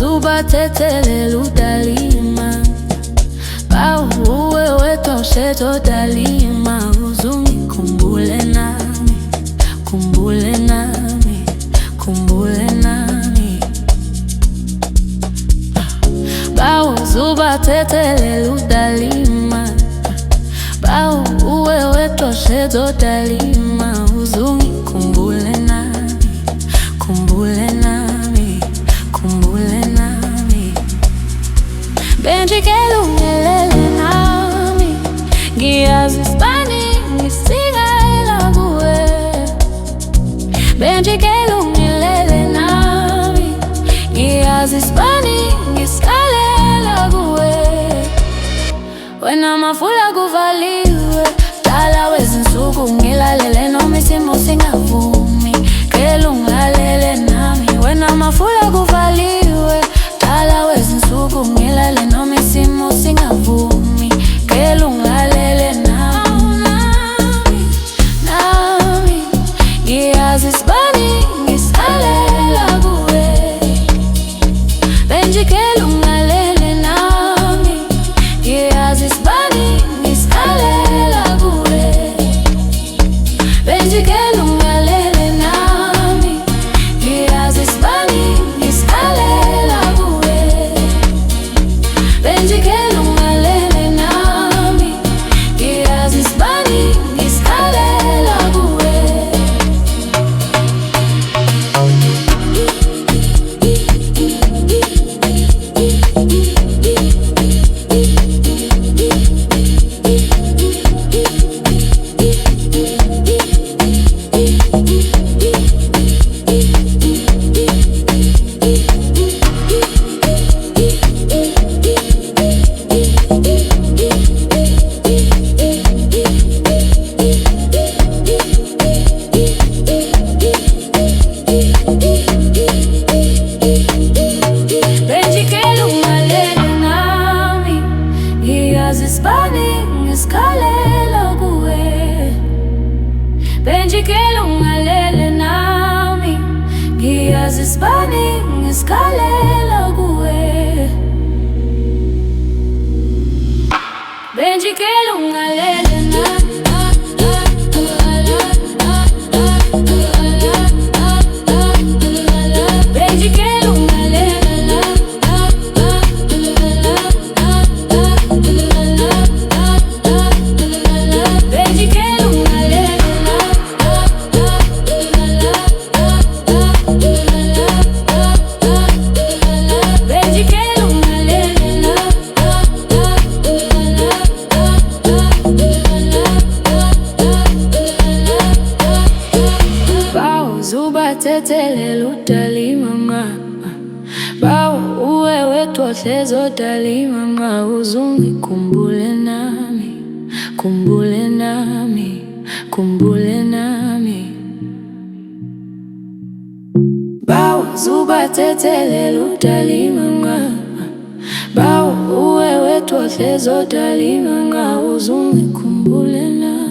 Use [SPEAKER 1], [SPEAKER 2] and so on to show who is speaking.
[SPEAKER 1] zuba tetele ludalima Bawo uwe weto sheto dalima Uzungi kumbule nami, kumbule nami, kumbule nami Bawo zuba tetele ludalima Bawo uwe weto sheto dalima Uzungi kumbule nami, kumbule nami, kumbule nami Benji kelu ngelele nami Ngiyazi Spani ngisinga elaguwe Benji kelu ngelele nami Ngiyazi Spani ngiskale elaguwe Wena mafula kuvaliwe Dala wezinsuku ngilalele noma isimo singavumi Kelu ngilalele nami Wena mafula kuvaliwe Dala wezinsuku ngilale noma isimo singavumi Kelu ngilalele nami, nami Ngiyazi Spani ngisalela kuwe Benji kelu ngilalele nami Ngiyazi Spani ngisalela kuwe Benji kelu ngilalele nami Ngiyazi Spani ngisalela kuwe Benji kelu ngilalele nami Ngiyazi Spani ngisalela kuwe Benji kelu ngilalele nami Ngiyazi Spani ngisalela kuwe Benji kelu ngilalele nami Ngiyazi Spani ngisalela kuwe Benji kelu ngilalele nami Benji kelu ngilalele nami Benji kelu ngilalele Benji kelu ngilalele Bawo zuba tetele ludalima Bawo uwe wetu hlezo dalima Uzungi kumbule nami, kumbule nami, kumbule nami Bawo zuba tetele ludalima Bawo uwe wetu hlezo dalima Uzungi kumbule nami